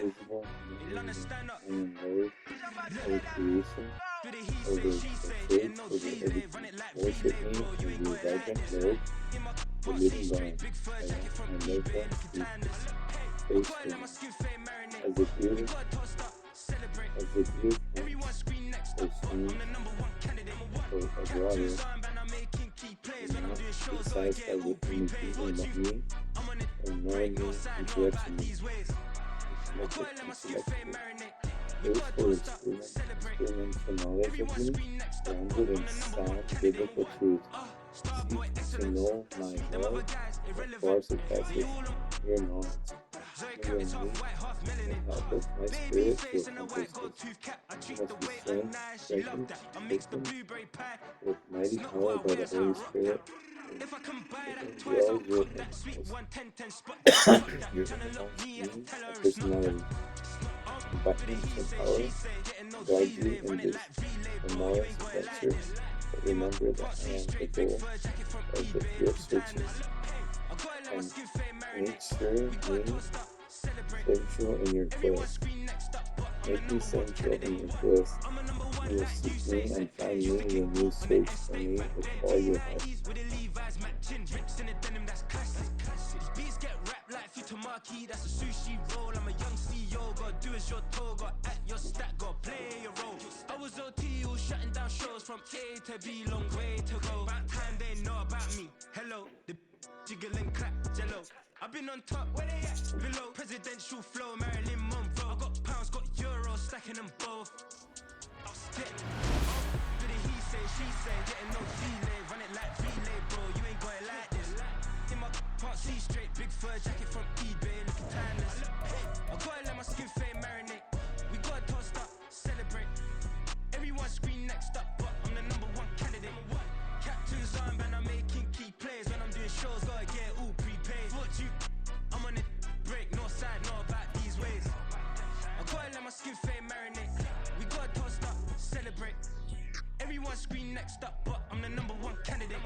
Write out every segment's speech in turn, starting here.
visible and mode over creation, over pursuit, over everything. Worship me in the vibrant mode, the living God. My maker is faithful. As a gift, as a gift for streams, for a water, do not be satisfied with anything but me, and knowing me and correcting me. Experiential knowledge of me, grounded in sound biblical truth. Seek to know my will, that far surpasses your knowledge. You and me, the help of my spirit to accomplish this. You must be strengthened with mighty power by the Holy Spirit. If I come by that twice, Well, I'll your cut that sweet 110 spot. your Trying to look me at the innermost teller and personality, But the he abundance and say, power, she say, getting no guide you delay, in run it this like relay, bro. You tomorrow's ain't got it like adventure. this. But In my remember that part, I see am the straight, big goal fur jacket from of the eBay, you're looking searching. timeless. I gotta let my And skin fade make marinate. sure We gotta me toast up, celebrate. central in your Everyone quest. scream next up, but I'm the Make me number one central in candidate. your quest. I'm a number one You will like you seek say, me and set find pace. Used me to kick when you ball on the search for estate me back with then. all your heart. P90s with the Levi's matching. Rips in the denim, that's classic. These beats get wrapped like Futamaki, that's a sushi roll. I'm a young CEO, gotta do as you're told. Got at your stack, gotta play your role. I was OT, all shutting down shows from A to B, long way to go. About time they know about me. Hello, the jiggle and clap, jello. I've been on top, where they at? Below, presidential flow, Marilyn Monroe. I got pounds, got euros, stacking them both. I'll stick. Do the he say, she say, getting no delay, run it like relay, bro. You ain't got it like this. In my part, see straight, big fur jacket from eBay, looking timeless. I gotta let my skin fade marinate. We gotta toast up, celebrate. Everyone scream next up, but I'm the number one candidate. Captain's armband, I'm making key plays. When I'm doing shows, gotta get all prepaid. What you? I'm on it, break, no side, know about these ways. I gotta let my skin fade marinate. We gotta toast up, celebrate. Everyone scream next up, but I'm the number one candidate.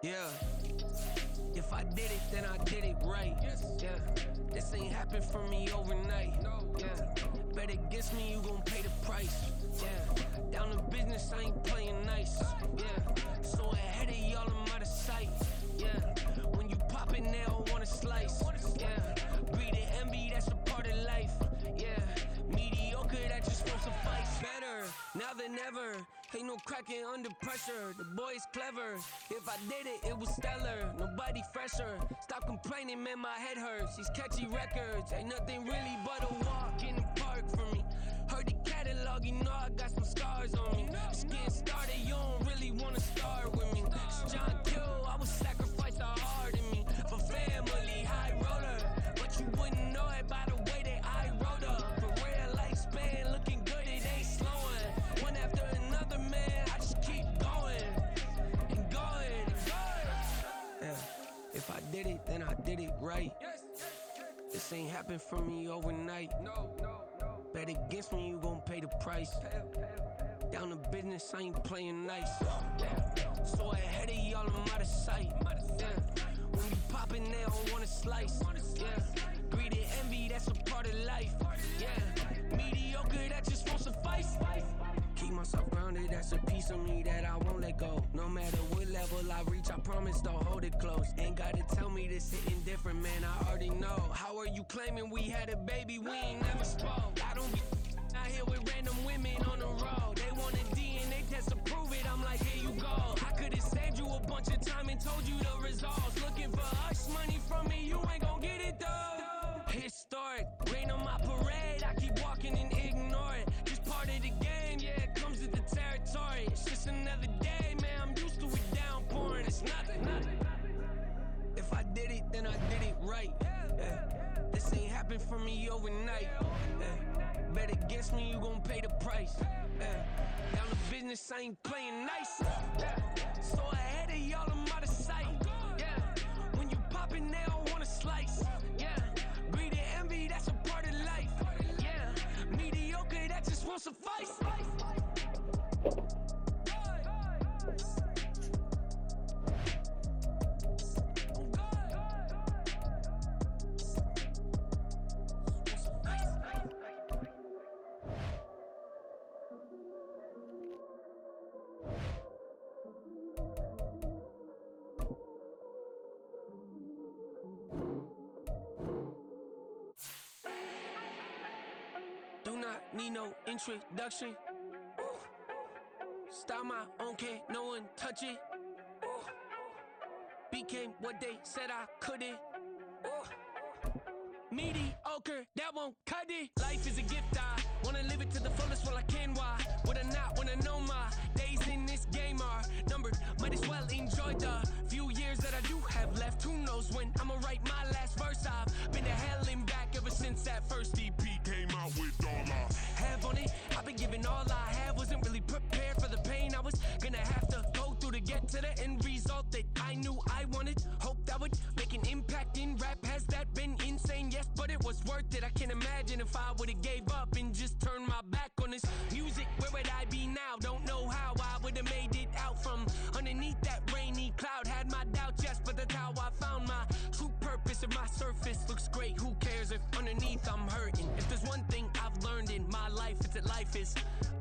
Yeah. If I did it, then I did it right. Yeah. This ain't happened for me overnight. Yeah. Bet against me, you gon' pay the price. Yeah. Down to business, I ain't playing nice. Yeah. So ahead of y'all, I'm out of sight. Yeah. When you pop it, they don't wanna slice. Yeah. Breed and envy, that's a part of life. Yeah. Mediocre, that just won't suffice. Better now than ever. Ain't no cracking under pressure. The boy's clever. If I did it, it was stellar. Nobody fresher. Stop complaining, man, my head hurts. These catchy records ain't nothing really but a walk in the park for me. Heard the catalog, you know I got some scars on me. Just getting started, you don't really wanna start with me. It's John Kill, I would sacrifice the heart in me for family, high roller. But you wouldn't know it by the way that I wrote up. For real lifespan, looking good, it ain't slowing. One after another, man, I just keep going and going and going. Yeah, if I did it, then I did it right. This ain't happened for me overnight. Bet against me, you gon' pay the price. Down to business, I ain't playing nice. Yeah. So ahead of y'all, I'm out of sight. Yeah. When you poppin', they don't wanna slice. Yeah. Greed and envy, that's a part of life. Yeah. Mediocre, that just won't suffice. Keep myself grounded, that's a piece of me that I won't let go. No matter what level I reach, I promise don't hold it close. Ain't gotta tell me this hitting different, man, I already know. How are you claiming we had a baby, we ain't never spoke? I don't be out here with random women on the road. They want a DNA test to prove it, I'm like, here you go. I could've saved you a bunch of time and told you the results. Looking for hush money from me, you ain't gon' get it though. Historic, rain on my parade, I keep walking and ignore it. Just part of the game, yeah, it comes with the territory. It's just another day, man, I'm used to it downpouring. It's nothing. If I did it, then I did it right. Yeah. This ain't happened happen for me overnight. Bet against me, you gon' pay the price. Down to business, I ain't playing nice. So ahead of y'all, I'm out of sight. When you poppin', they don't wanna slice. Greed and envy, that's a part of life. Mediocre, that just won't suffice. Do not need no introduction. Style my own, can't no one touch it. Became what they said I couldn't. Mediocre, that won't cut it. Life is a gift, I wanna live it to the fullest while I can. Why would I not wanna know my days in this game are numbered? Might as well enjoy the few years that I do have left. Who knows when I'ma write my last verse? I've been to hell and back ever since that first EP came out with all I have on it. I've been giving all I have, wasn't really prepared for the pain I was gonna have to go through to get to the end result that I knew I wanted. Hope that would make an impact in rap. Has that been insane? Yes, but it was worth it. I can't imagine if I would've gave up and just turned my back on this music. Where would I be now? Don't know how I would've made it out from underneath that rainy cloud. Had my doubts, yes, but that's how I found my true purpose. If my surface looks great, who cares if underneath I'm hurting? If there's one thing I've learned in my life, it's that life is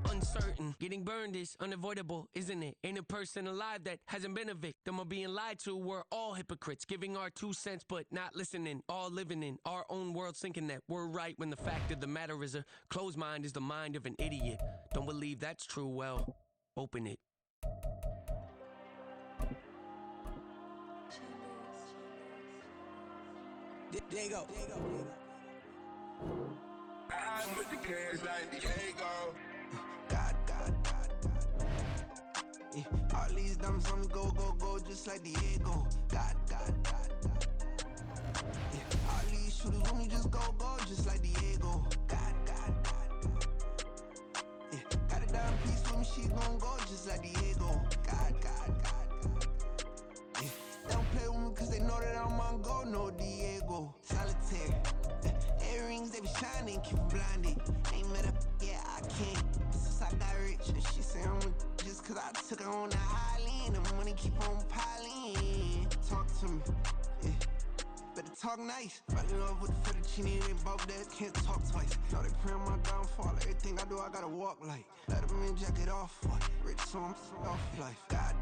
uncertain. Getting burned is unavoidable, isn't it? Ain't a person alive that hasn't been a victim of being lied to. We're all hypocrites, giving our 2 cents but not listening. All living in our own world, thinking that we're right when the fact of the matter is a closed mind is the mind of an idiot. Don't believe that's true? Well, open it. There you go. I put the cash like Diego. God. Yeah. All these dumps on me go, just like Diego. God. Yeah. All these shooters on me just go, just like Diego. God. Yeah. Got a dime piece with me, she gon' go just like Diego. God. Yeah. They don't play with me cause they know that I'm on go, no Diego. Solitaire. Earrings, they be shining, keep blinded. Ain't met up, yeah, I can't. Since I got rich, and she say I'm just cause I took her on the island. The money keep on piling. Talk to me, yeah. Better talk nice. Fell in love with the fettuccine, they both dead, can't talk twice. Now they pray on my downfall, everything I do, I gotta walk like. Let them in, jacket off, rich, so I'm off life. God.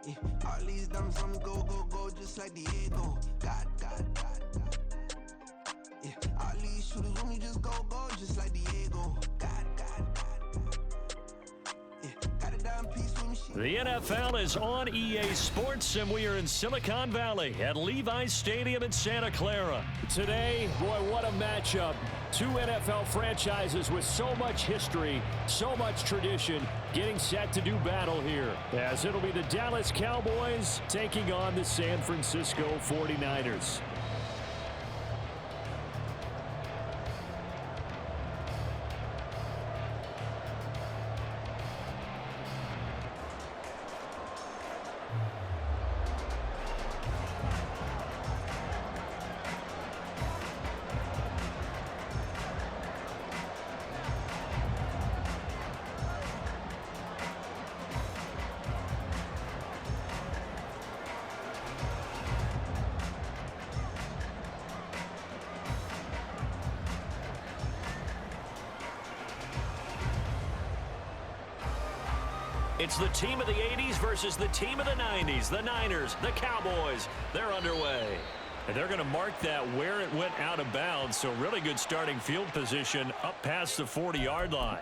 Yeah. All these dumps on me go, just like Diego. God. Yeah. All these shooters on me just go, just like Diego. God. Yeah. Got a dime piece with me. The NFL is on EA Sports, and we are in Silicon Valley at Levi's Stadium in Santa Clara. Today, boy, what a matchup. Two NFL franchises with so much history, so much tradition, getting set to do battle here, as it'll be the Dallas Cowboys taking on the San Francisco 49ers. It's the team of the 80s versus the team of the 90s. The Niners, the Cowboys, they're underway. And they're going to mark that where it went out of bounds, so really good starting field position up past the 40-yard line.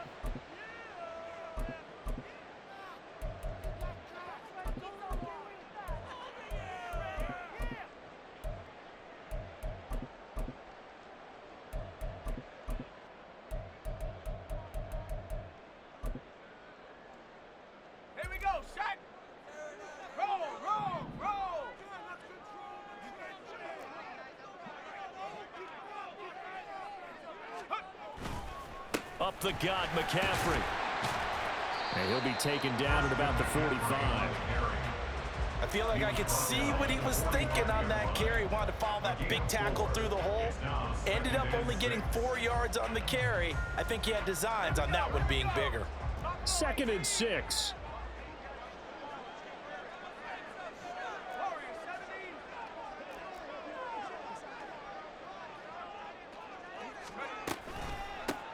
Up the gut, McCaffrey. And he'll be taken down at about the 45. I feel like I could see what he was thinking on that carry. Wanted to follow that big tackle through the hole. Ended up only getting 4 yards on the carry. I think he had designs on that one being bigger. 2nd and 6.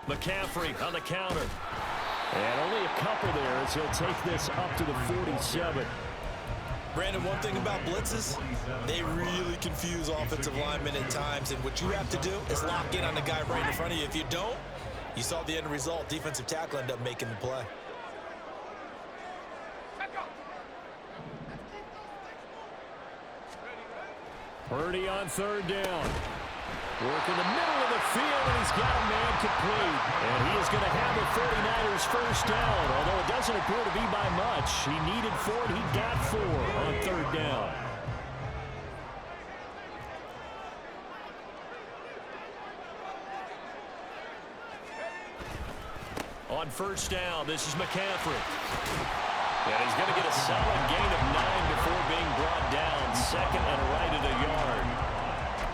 McCaffrey on the counter. And only a couple there as he'll take this up to the 47. Brandon, one thing about blitzes, they really confuse offensive linemen at times, and what you have to do is lock in on the guy right in front of you. If you don't, you saw the end result. Defensive tackle ended up making the play. Purdy on 3rd down. Work in the middle of the field, and he's got a man complete. And he is going to have the 49ers first down, although it doesn't appear to be by much. He needed 4, and he got 4 on 3rd down. On 1st down, this is McCaffrey. And he's going to get a solid gain of 9 before being brought down. 2nd and right at a yard.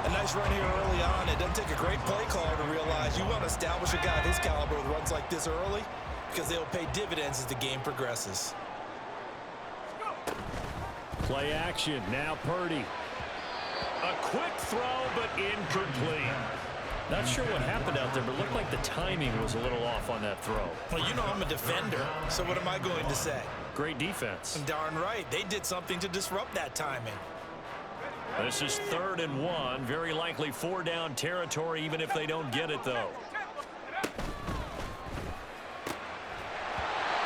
A nice run here early on. It doesn't take a great play caller to realize you want to establish a guy of his caliber with runs like this early because they'll pay dividends as the game progresses. Play action. Now Purdy. A quick throw, but incomplete. Not sure what happened out there, but it looked like the timing was a little off on that throw. Well, you know I'm a defender, so what am I going to say? Great defense. Darn right. They did something to disrupt that timing. This is 3rd and 1. Very likely 4-down territory, even if they don't get it, though.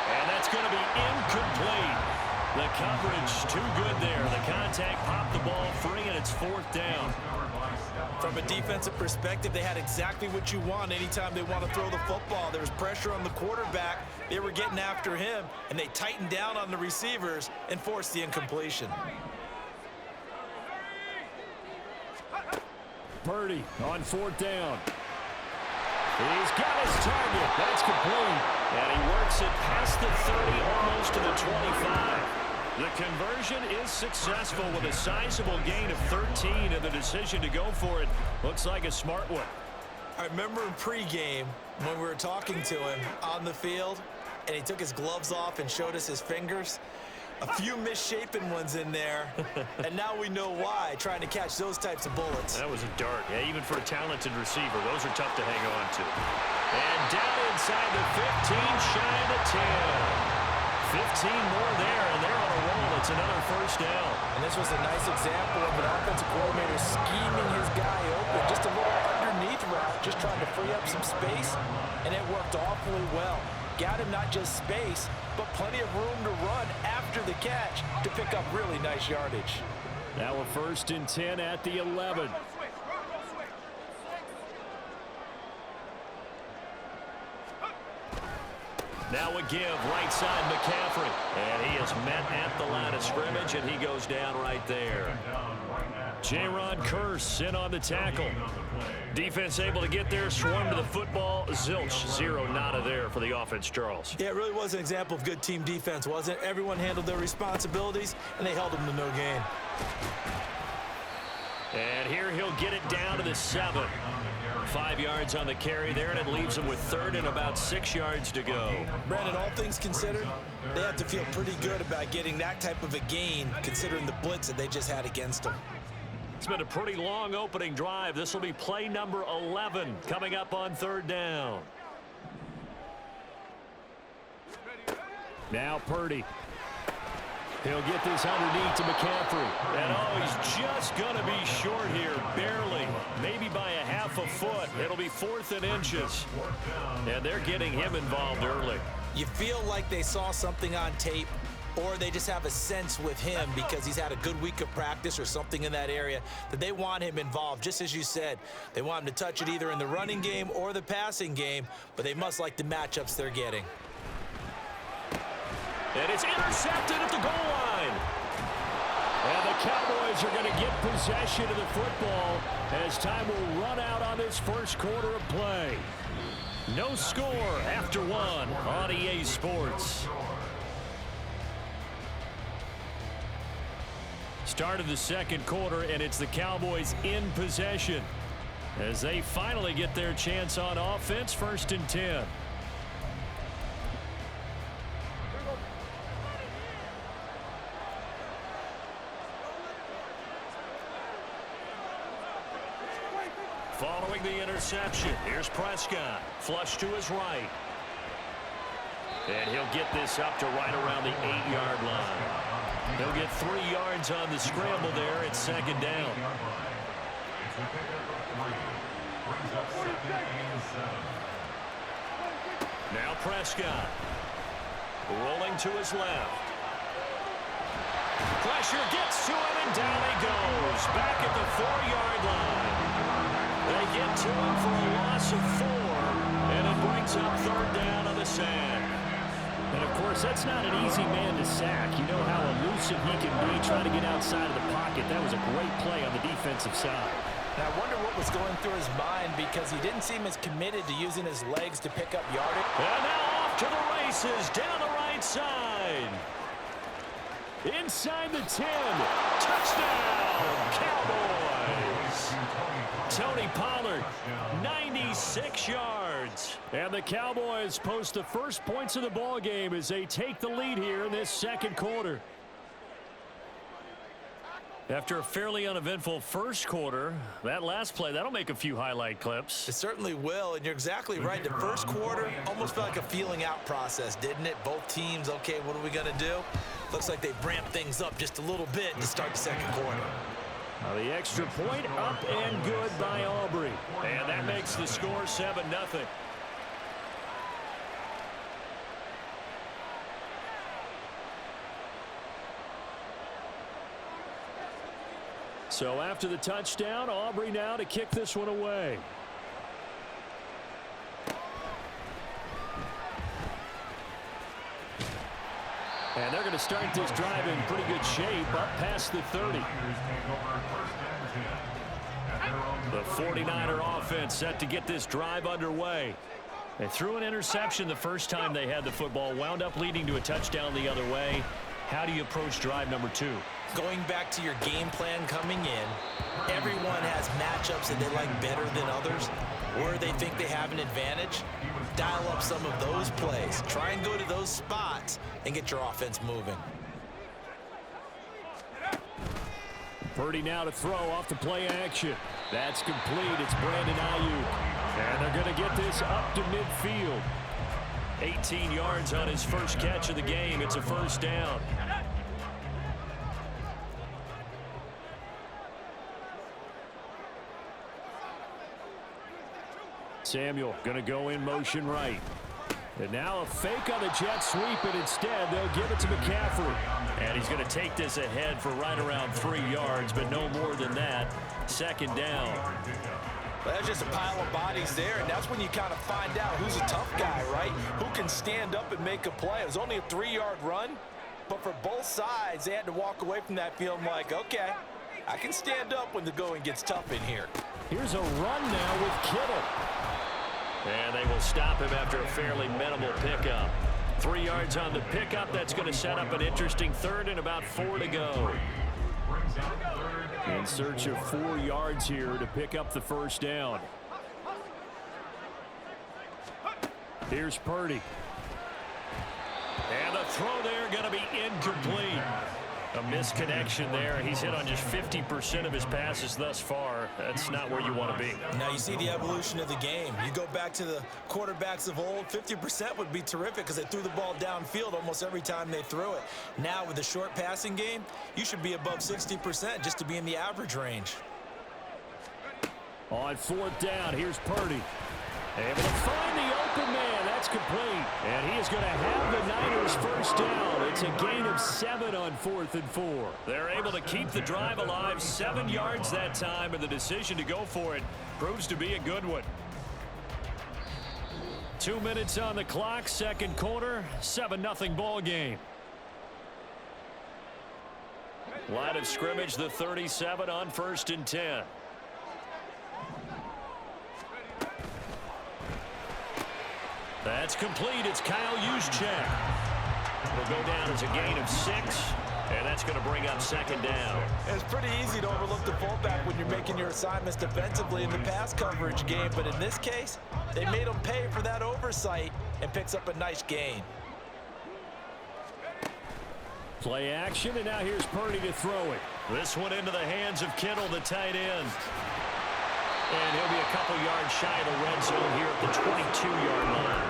And that's going to be incomplete. The coverage too good there. The contact popped the ball free, and it's 4th down. From a defensive perspective, they had exactly what you want anytime they want to throw the football. There was pressure on the quarterback. They were getting after him, and they tightened down on the receivers and forced the incompletion. Purdy on 4th down. He's got his target. That's complete. And he works it past the 30, almost to the 25. The conversion is successful with a sizable gain of 13, and the decision to go for it looks like a smart one. I remember in pregame when we were talking to him on the field, and he took his gloves off and showed us his fingers. A few misshapen ones in there, and now we know why, trying to catch those types of bullets. That was a dart. Yeah, even for a talented receiver, those are tough to hang on to. And down inside the 15, shy of the 10. 15 more there, and they're on a roll. It's another 1st down. And this was a nice example of an offensive coordinator scheming his guy open. Just a little underneath route, just trying to free up some space, and it worked awfully well. Got him not just space, but plenty of room to run after the catch to pick up really nice yardage. Now a 1st and 10 at the 11. Now a give, right side McCaffrey. And he is met at the line of scrimmage, and he goes down right there. J-Ron Curse in on the tackle. Defense able to get there, swarm to the football. Zilch, 0 nada there for the offense, Charles. Yeah, it really was an example of good team defense, wasn't it? Everyone handled their responsibilities, and they held them to no gain. And here he'll get it down to the 7. 5 yards on the carry there, and it leaves him with 3rd and about 6 yards to go. Brandon, all things considered, they have to feel pretty good about getting that type of a gain, considering the blitz that they just had against them. It's been a pretty long opening drive. This will be play number 11 coming up on 3rd down. Now Purdy. He'll get this underneath to McCaffrey. And he's just going to be short here, barely, maybe by a half a foot. It'll be 4th and inches. And they're getting him involved early. You feel like they saw something on tape, or they just have a sense with him because he's had a good week of practice or something in that area that they want him involved. Just as you said, they want him to touch it either in the running game or the passing game, but they must like the matchups they're getting. And it's intercepted at the goal line. And the Cowboys are going to get possession of the football as time will run out on this 1st quarter of play. No score after one on EA Sports. Start of the second quarter, and it's the Cowboys in possession as they finally get their chance on offense. 1st and 10. Following the interception, here's Prescott. Flush to his right. And he'll get this up to right around the 8-yard line. He'll get 3 yards on the scramble there. It's 2nd down. Now Prescott. Rolling to his left. Pressure gets to him, and down he goes. Back at the 4-yard line. They get to him for a loss of 4, and it brings up 3rd down on the sack. And, of course, that's not an easy man to sack. You know how elusive he can be trying to get outside of the pocket. That was a great play on the defensive side. Now, I wonder what was going through his mind because he didn't seem as committed to using his legs to pick up yardage. And now off to the races down the right side. Inside the 10. Touchdown, Cowboys. Tony Pollard, 96 yards. And the Cowboys post the first points of the ball game as they take the lead here in this second quarter. After a fairly uneventful first quarter, that last play, that'll make a few highlight clips. It certainly will, and you're exactly right. The first quarter almost felt like a feeling out process, didn't it? Both teams, okay, what are we going to do? Looks like they've ramped things up just a little bit to start the second quarter. The extra point up and good by Aubrey. And that makes the score 7-0. So after the touchdown, Aubrey now to kick this one away. And they're going to start this drive in pretty good shape up past the 30. The 49er offense set to get this drive underway. They threw an interception the first time they had the football, wound up leading to a touchdown the other way. How do you approach drive number 2? Going back to your game plan coming in, everyone has matchups that they like better than others, where they think they have an advantage. Dial up some of those plays. Try and go to those spots and get your offense moving. Purdy now to throw off the play action. That's complete. It's Brandon Ayuk. And they're going to get this up to midfield. 18 yards on his first catch of the game. It's a 1st down. Samuel going to go in motion right. And now a fake on the jet sweep, and instead they'll give it to McCaffrey. And he's going to take this ahead for right around 3 yards, but no more than that. 2nd down. Well, that's just a pile of bodies there, and that's when you kind of find out who's a tough guy, right? Who can stand up and make a play. It was only a 3-yard run, but for both sides, they had to walk away from that feeling like, okay, I can stand up when the going gets tough in here. Here's a run now with Kittle. And they will stop him after a fairly minimal pickup. 3 yards on the pickup. That's going to set up an interesting 3rd and about 4 to go. In search of 4 yards here to pick up the 1st down. Here's Purdy. And the throw there going to be incomplete. A misconnection there. He's hit on just 50% of his passes thus far. That's not where you want to be. Now you see the evolution of the game. You go back to the quarterbacks of old, 50% would be terrific because they threw the ball downfield almost every time they threw it. Now with the short passing game, you should be above 60% just to be in the average range. On 4th down, here's Purdy. Able to find the open man. That's complete. And he is going to have the Niners' 1st down. It's a gain of 7 on 4th and 4. They're able to keep the drive alive. 7 yards that time, and the decision to go for it proves to be a good one. 2 minutes on the clock, second quarter, 7-0 ball game. Line of scrimmage, the 37 on 1st and 10. That's complete. It's Kyle Juszczyk. It'll go down as a gain of 6, and that's going to bring up second down. It's pretty easy to overlook the fullback when you're making your assignments defensively in the pass coverage game, but in this case, they made him pay for that oversight and picks up a nice gain. Play action, and now here's Purdy to throw it. This one into the hands of Kittle, the tight end. And he'll be a couple yards shy of the red zone here at the 22-yard line.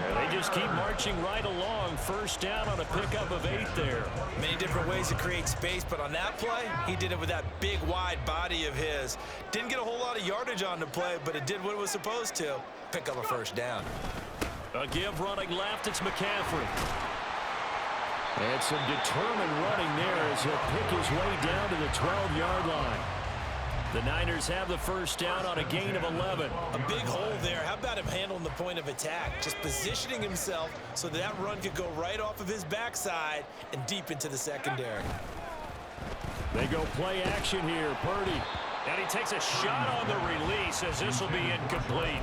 And they just keep marching right along. First down on a pickup of 8 there. Many different ways to create space, but on that play, he did it with that big, wide body of his. Didn't get a whole lot of yardage on the play, but it did what it was supposed to. Pick up a first down. A give running left, it's McCaffrey. And some determined running there as he'll pick his way down to the 12-yard line. The Niners have the first down on a gain of 11. A big hole there. How about him handling the point of attack? Just positioning himself so that run could go right off of his backside and deep into the secondary. They go play action here. Purdy. And he takes a shot on the release as this will be incomplete.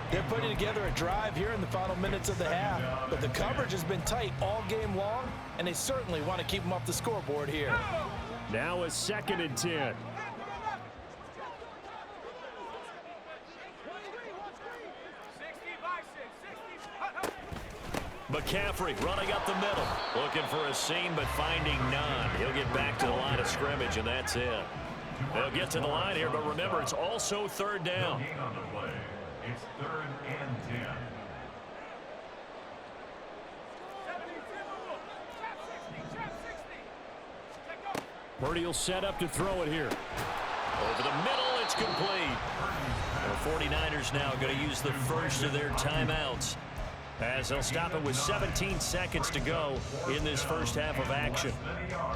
They're putting together a drive here in the final minutes of the half, but the coverage has been tight all game long, and they certainly want to keep them off the scoreboard here. Now a 2nd and 10. McCaffrey running up the middle. Looking for a seam, but finding none. He'll get back to the line of scrimmage, and that's it. They'll get to the line here, but remember, it's also 3rd down. It's 3rd and 10. Purdy will set up to throw it here. Over the middle, it's complete. The 49ers now going to use the first of their timeouts, as they'll stop it with 17 seconds to go in this first half of action.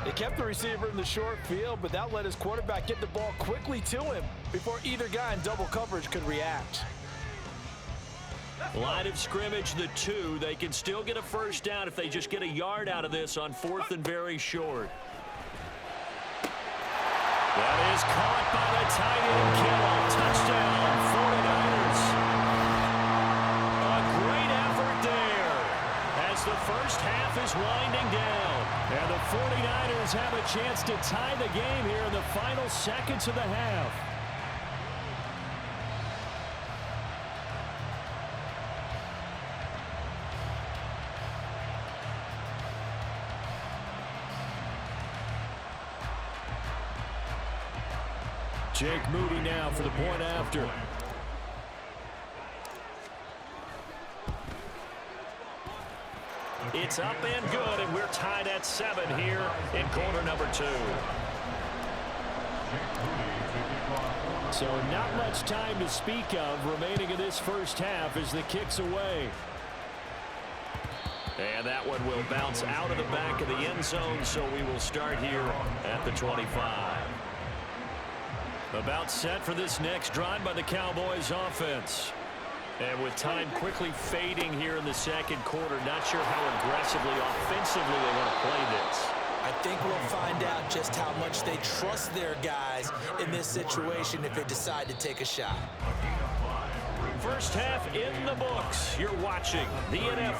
They kept the receiver in the short field, but that let his quarterback get the ball quickly to him before either guy in double coverage could react. Line of scrimmage, the 2. They can still get a first down if they just get a yard out of this on 4th and very short. That is caught by the tight end, Kittle. Touchdown, 49ers. A great effort there as the first half is winding down. And the 49ers have a chance to tie the game here in the final seconds of the half. Jake Moody now for the point after. It's up and good, and we're tied at 7 here in quarter number 2. So not much time to speak of remaining in this first half as the kick's away. And that one will bounce out of the back of the end zone, so we will start here at the 25. About set for this next drive by the Cowboys offense. And with time quickly fading here in the second quarter, not sure how aggressively, offensively they want to play this. I think we'll find out just how much they trust their guys in this situation if they decide to take a shot. First half in the books. You're watching the NFL.